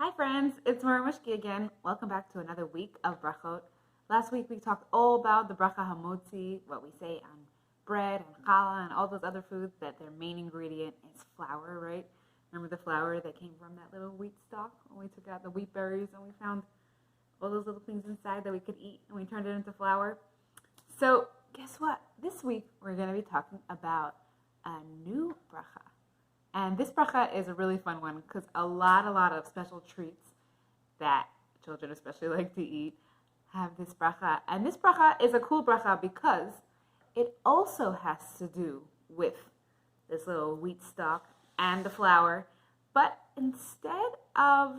Hi friends, it's Morah Mushkie again. Welcome back to another week of Brachot. Last week we talked all about the bracha hamotzi, what we say on bread and challah and all those other foods that their main ingredient is flour, right? Remember the flour that came from that little wheat stalk when we took out the wheat berries and we found all those little things inside that we could eat and we turned it into flour? So guess what? This week we're going to be talking about a new bracha. And this bracha is a really fun one because a lot of special treats that children especially like to eat have this bracha. And this bracha is a cool bracha because it also has to do with this little wheat stalk and the flour. But instead of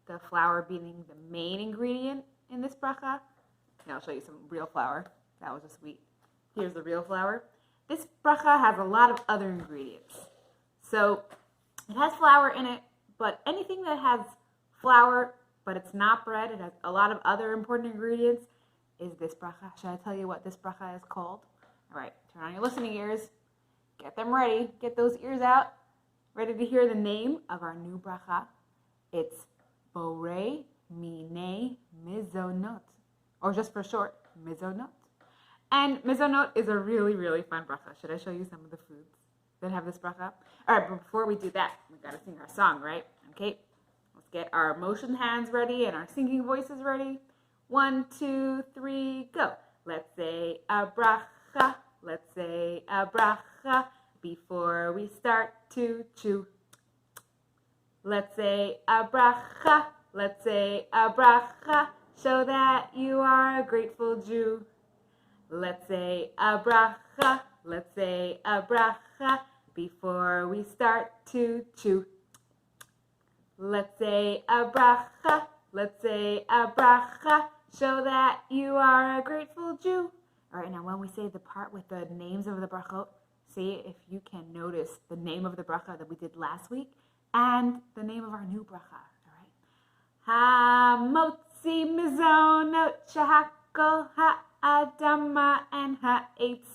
the flour being the main ingredient in this bracha, I'll show you some real flour. That was just wheat. Here's the real flour. This bracha has a lot of other ingredients. So it has flour in it, but anything that has flour, but it's not bread, it has a lot of other important ingredients, is this bracha. Should I tell you what this bracha is called? All right, turn on your listening ears. Get them ready. Get those ears out. Ready to hear the name of our new bracha. It's Borei Minei Mezonot, or just for short, Mezonot. And Mezonot is a really fun bracha. Should I show you some of the foods that have this bracha? All right, but before we do that, we got to sing our song, right? Okay, let's get our motion hands ready and our singing voices ready. 1, 2, 3, go. Let's say a bracha. Let's say a bracha before we start to chew. Let's say a bracha. Let's say a bracha. Show that you are a grateful Jew. Let's say a bracha. Let's say a bracha before we start to chew. Let's say a bracha. Let's say a bracha. Show that you are a grateful Jew. All right, now when we say the part with the names of the brachot, see if you can notice the name of the bracha that we did last week and the name of our new bracha. All right. Hamotzi Mezonot shehakol ha'adama and ha'etz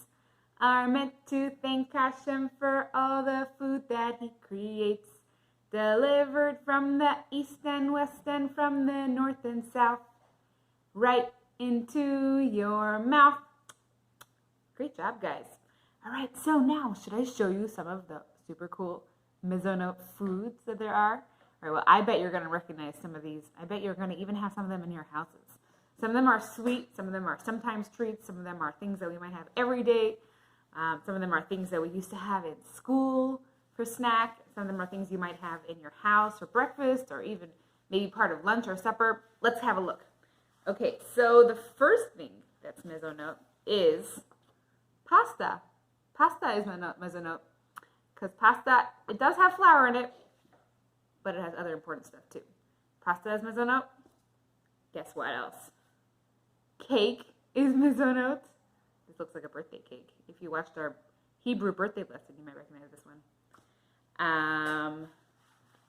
are meant to thank Hashem for all the food that He creates, delivered from the east and west and from the north and south, right into your mouth. Great job, guys. All right, so now should I show you some of the super cool Mezonot foods that there are? All right, well, I bet you're going to recognize some of these. I bet you're going to even have some of them in your houses. Some of them are sweet. Some of them are sometimes treats. Some of them are things that we might have every day. Some of them are things that we used to have in school for snack. Some of them are things you might have in your house for breakfast or even maybe part of lunch or supper. Let's have a look. Okay, so the first thing that's Mezonot is pasta. Pasta is Mezonot because pasta, it does have flour in it, but it has other important stuff too. Pasta is Mezonot. Guess what else? Cake is Mezonot. This looks like a birthday cake. If you watched our Hebrew birthday lesson, you might recognize this one.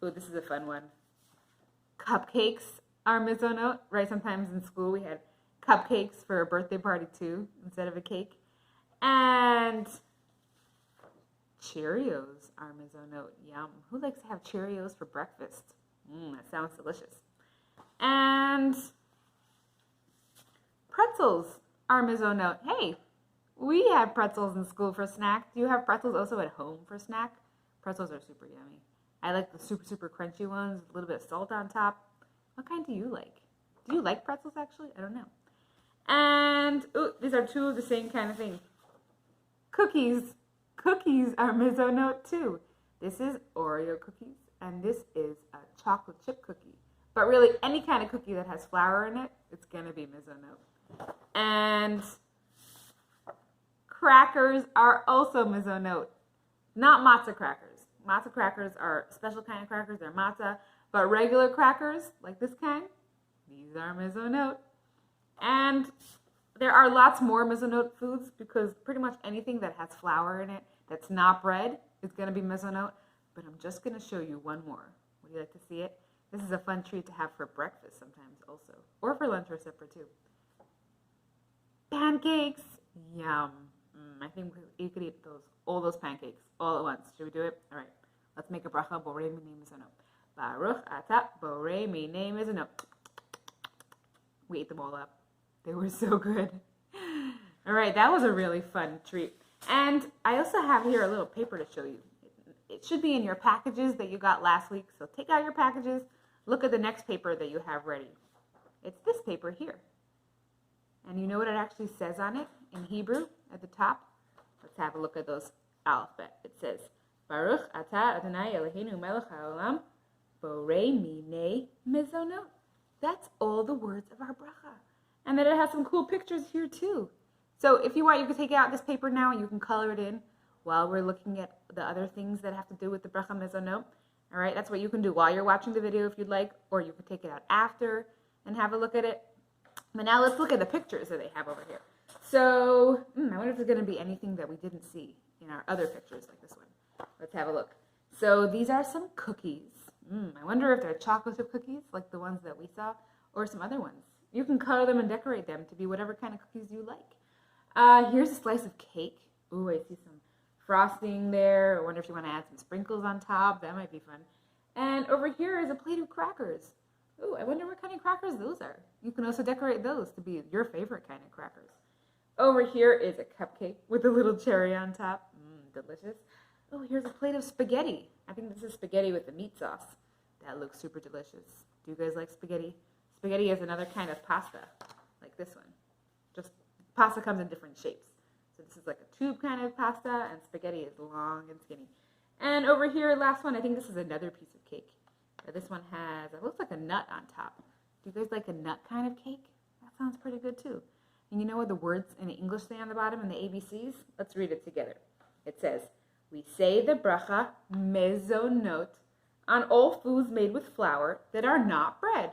Oh, this is a fun one. Cupcakes are Mezonot, right? Sometimes in school we had cupcakes for a birthday party too, instead of a cake. And Cheerios are Mezonot. Yum. Who likes to have Cheerios for breakfast? That sounds delicious. And pretzels are Mezonot. Hey, we have pretzels in school for snack. Do you have pretzels also at home for snack? Pretzels are super yummy. I like the super crunchy ones with a little bit of salt on top. What kind do you like? Do you like pretzels actually? I don't know. And these are two of the same kind of thing. Cookies. Cookies are Mezonot too. This is Oreo cookies and this is a chocolate chip cookie. But really any kind of cookie that has flour in it, it's going to be Mezonot. And crackers are also Mezonot. Not matzah crackers. Matzah crackers are a special kind of crackers. They're matzah. But regular crackers, like this kind, these are Mezonot. And there are lots more Mezonot foods because pretty much anything that has flour in it that's not bread is going to be Mezonot. But I'm just going to show you one more. Would you like to see it? This is a fun treat to have for breakfast sometimes also. Or for lunch or supper too. Pancakes. Yum. I think you could eat all those pancakes all at once. Should we do it? All right. Let's make a bracha. Borei Minei Mezonot. Baruch atah borei minei mezonot. We ate them all up. They were so good. All right, that was a really fun treat. And I also have here a little paper to show you. It should be in your packages that you got last week. So take out your packages. Look at the next paper that you have ready. It's this paper here. And you know what it actually says on it in Hebrew at the top? Let's have a look at those alphabet. It says, Baruch atah Adonai Eloheinu melech haolam borei minei mezonot. That's all the words of our bracha. And then it has some cool pictures here too. So if you want, you can take out this paper now and you can color it in while we're looking at the other things that have to do with the bracha mezonot. All right, that's what you can do while you're watching the video if you'd like, or you can take it out after and have a look at it. But now let's look at the pictures that they have over here. So I wonder if there's going to be anything that we didn't see in our other pictures like this one. Let's have a look. So these are some cookies. I wonder if they're chocolate chip cookies like the ones that we saw or some other ones. You can color them and decorate them to be whatever kind of cookies you like. Here's a slice of cake. Ooh, I see some frosting there. I wonder if you want to add some sprinkles on top. That might be fun. And over here is a plate of crackers. Ooh, I wonder what kind of crackers those are. You can also decorate those to be your favorite kind of crackers. Over here is a cupcake with a little cherry on top. Delicious. Oh, here's a plate of spaghetti. I think this is spaghetti with the meat sauce. That looks super delicious. Do you guys like spaghetti? Spaghetti is another kind of pasta, like this one. Just pasta comes in different shapes. So this is like a tube kind of pasta, and spaghetti is long and skinny. And over here, last one, I think this is another piece of cake. This one has, it looks like a nut on top. Do you guys like a nut kind of cake? That sounds pretty good too. And you know what the words in English say on the bottom in the ABCs? Let's read it together. It says, we say the bracha mezonot on all foods made with flour that are not bread.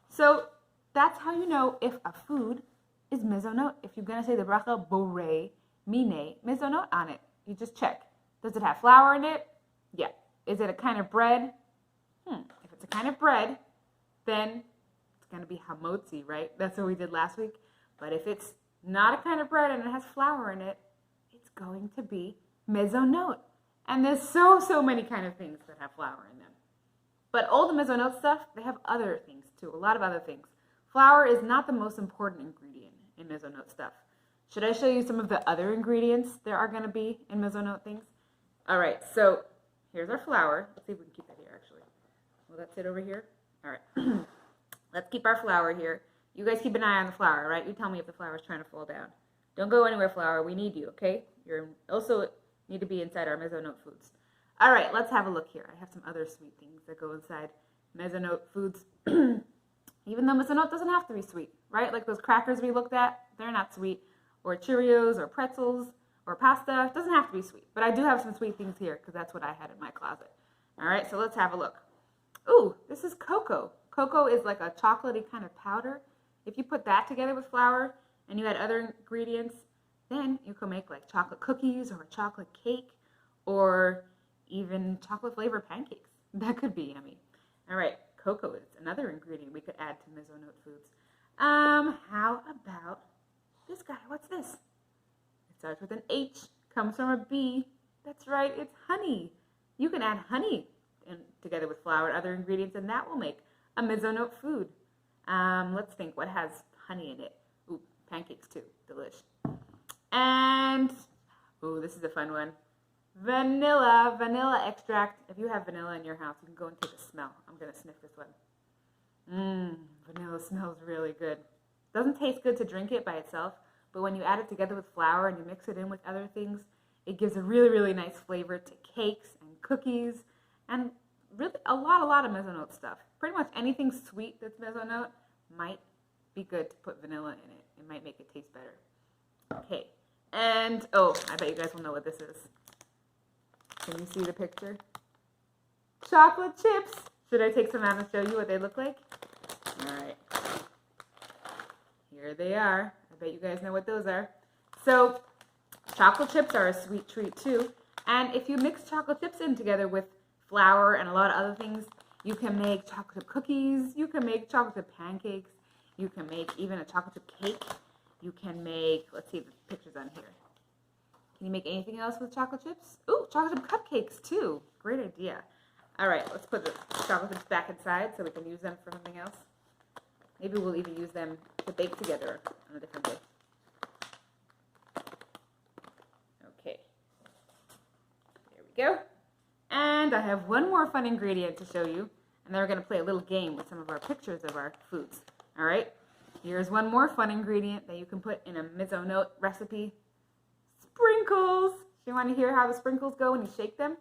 So that's how you know if a food is mezonot. If you're going to say the bracha borei minei mezonot on it, you just check. Does it have flour in it? Yeah. Is it a kind of bread? If it's a kind of bread, then it's going to be hamotzi, right? That's what we did last week. But if it's not a kind of bread and it has flour in it, it's going to be mezonot. And there's so many kind of things that have flour in them. But all the mezonot stuff, they have other things too, a lot of other things. Flour is not the most important ingredient in mezonot stuff. Should I show you some of the other ingredients there are going to be in mezonot things? All right, so here's our flour. Let's see if we can keep that here actually. Will that sit over here? All right. Let's keep our flour here. You guys keep an eye on the flour, all right? You tell me if the flour is trying to fall down. Don't go anywhere, flour. We need you, okay? You're also need to be inside our mezonot foods. All right, let's have a look here. I have some other sweet things that go inside mezonot foods. Even though mezonot doesn't have to be sweet, right? Like those crackers we looked at, they're not sweet. Or Cheerios or pretzels or pasta. It doesn't have to be sweet. But I do have some sweet things here because that's what I had in my closet. All right, so let's have a look. Ooh, this is cocoa. Cocoa is like a chocolatey kind of powder. If you put that together with flour and you add other ingredients, then you can make like chocolate cookies or a chocolate cake or even chocolate flavored pancakes. That could be yummy. All right, cocoa is another ingredient we could add to mezonot foods. How about this guy? What's this? It starts with an H, comes from a B. That's right, it's honey. You can add honey together with flour and other ingredients, and that will make a mezonot food. Let's think, what has honey in it? Ooh, pancakes too, delish. And, ooh, this is a fun one. Vanilla extract. If you have vanilla in your house, you can go and take a smell. I'm going to sniff this one. Vanilla smells really good. Doesn't taste good to drink it by itself, but when you add it together with flour and you mix it in with other things, it gives a really nice flavor to cakes and cookies and really a lot of mezonot stuff. Pretty much anything sweet that's mezonot might be good to put vanilla in it. It might make it taste better. Okay, and oh, I bet you guys will know what this is. Can you see the picture? Chocolate chips. Should I take some out and show you what they look like? All right. Here they are. I bet you guys know what those are. So, chocolate chips are a sweet treat too. And if you mix chocolate chips in together with flour and a lot of other things, you can make chocolate chip cookies. You can make chocolate chip pancakes. You can make even a chocolate chip cake. You can make, let's see the pictures on here. Can you make anything else with chocolate chips? Ooh, chocolate chip cupcakes too. Great idea. All right, let's put the chocolate chips back inside so we can use them for something else. Maybe we'll even use them to bake together on a different day. Okay. There we go. And I have one more fun ingredient to show you. And then we're going to play a little game with some of our pictures of our foods. All right. Here's one more fun ingredient that you can put in a Mezonot recipe. Sprinkles. You want to hear how the sprinkles go when you shake them?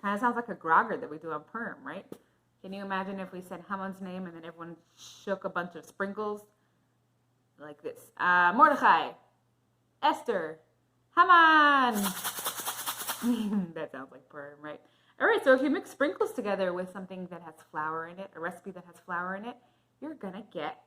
Kind of sounds like a grogger that we do on Purim, right? Can you imagine if we said Haman's name and then everyone shook a bunch of sprinkles? Like this. Mordechai. Esther. Haman. That sounds like Purim, right? All right, so if you mix sprinkles together with something that has flour in it, a recipe that has flour in it, you're going to get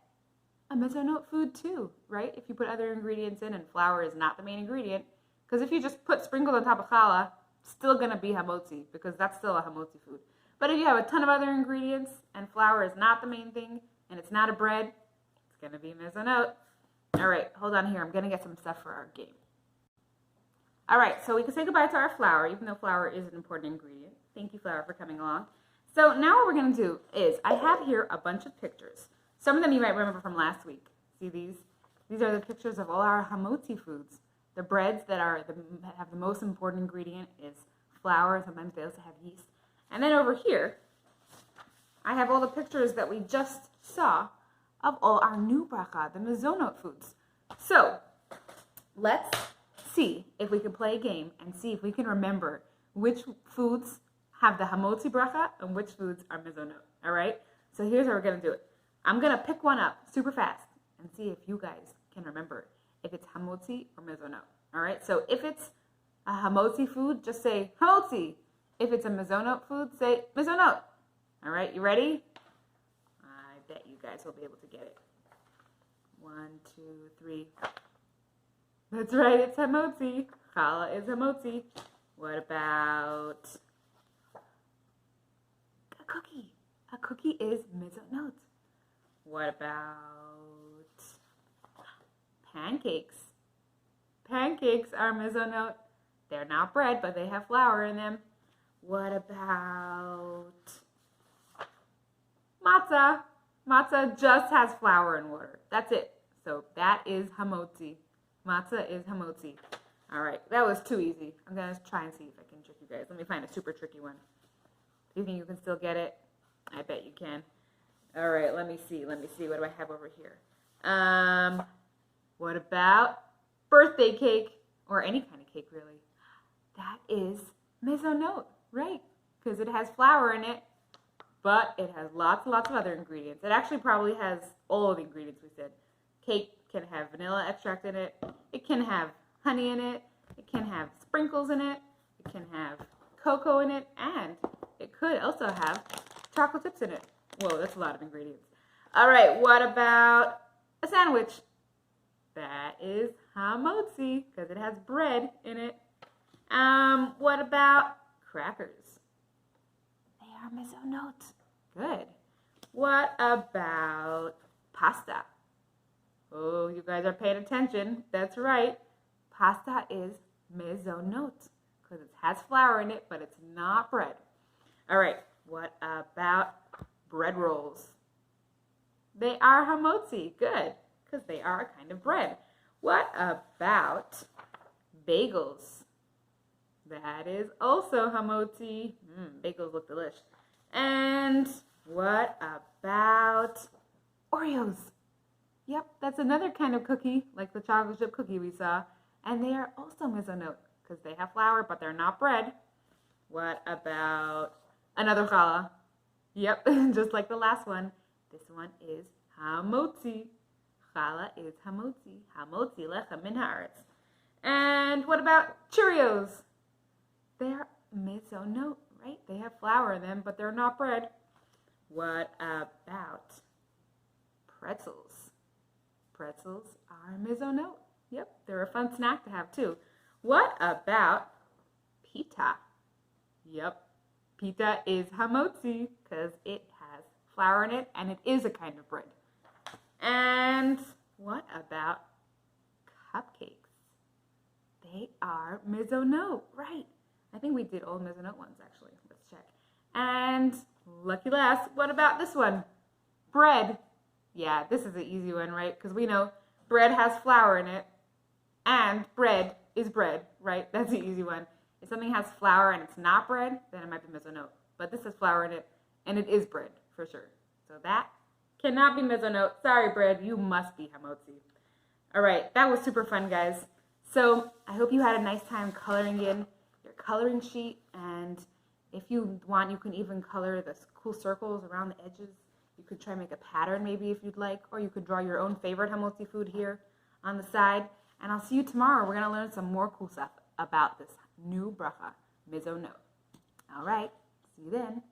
a Mezonot food too, right? If you put other ingredients in and flour is not the main ingredient. Because if you just put sprinkles on top of challah, it's still going to be hamotzi because that's still a hamotzi food. But if you have a ton of other ingredients and flour is not the main thing and it's not a bread, it's going to be Mezonot. All right, hold on here. I'm going to get some stuff for our game. All right, so we can say goodbye to our flour, even though flour is an important ingredient. Thank you, flour, for coming along. So now what we're going to do is I have here a bunch of pictures. Some of them you might remember from last week. See these? These are the pictures of all our hamotzi foods. The breads that have the most important ingredient is flour. Sometimes they also have yeast. And then over here, I have all the pictures that we just saw of all our new bracha, the Mezonot foods. So let's see if we can play a game and see if we can remember which foods have the hamotzi bracha and which foods are Mezonot. All right? So here's how we're going to do it. I'm going to pick one up super fast and see if you guys can remember if it's hamotzi or Mezonot. All right? So if it's a hamotzi food, just say hamotzi. If it's a Mezonot food, say Mezonot. All right? You ready? I bet you guys will be able to get it. 1, 2, 3. That's right, it's hamotzi. Challah is hamotzi. What about a cookie? A cookie is Mezonot. What about pancakes? Pancakes are Mezonot. They're not bread, but they have flour in them. What about matzah? Matzah just has flour and water. That's it. So that is hamotzi. Matzah is hamotzi. All right, that was too easy. I'm going to try and see if I can trick you guys. Let me find a super tricky one. Do you think you can still get it? I bet you can. All right, let me see. What do I have over here? What about birthday cake or any kind of cake, really? That is Mezonot, right? Because it has flour in it, but it has lots and lots of other ingredients. It actually probably has all of the ingredients we said. Cake can have vanilla extract in it. It can have honey in it. It can have sprinkles in it. It can have cocoa in it. And it could also have chocolate chips in it. Whoa, that's a lot of ingredients. All right, what about a sandwich? That is hamotzi because it has bread in it. What about crackers? They are Mezonot. Good. What about pasta? Oh, you guys are paying attention. That's right. Pasta is Mezonot because it has flour in it, but it's not bread. All right. What about bread rolls? They are hamotzi. Good, because they are a kind of bread. What about bagels? That is also hamotzi. Bagels look delish. And what about Oreos? Yep, that's another kind of cookie, like the chocolate chip cookie we saw. And they are also Mezonot, because they have flour, but they're not bread. What about another challah? Yep, just like the last one. This one is hamotzi. Challah is hamotzi. Hamotzi lechem min haaretz. And what about Cheerios? They're Mezonot, right? They have flour in them, but they're not bread. What about pretzels? Pretzels are Mezonot. Yep, they're a fun snack to have too. What about pita? Yep, pita is hamotzi because it has flour in it and it is a kind of bread. And what about cupcakes? They are Mezonot, right? I think we did old Mezonot ones, actually. Let's check. And lucky last, what about this one? Bread. Yeah, this is an easy one, right? Because we know bread has flour in it, and bread is bread, right? That's the easy one. If something has flour and it's not bread, then it might be Mezonot. But this has flour in it, and it is bread, for sure. So that cannot be Mezonot. Sorry, bread. You must be Hamotzi. All right, that was super fun, guys. So I hope you had a nice time coloring in your coloring sheet. And if you want, you can even color the cool circles around the edges. You could try and make a pattern maybe if you'd like. Or you could draw your own favorite Hamotzi food here on the side. And I'll see you tomorrow. We're going to learn some more cool stuff about this new bracha, Mezonot. All right, see you then.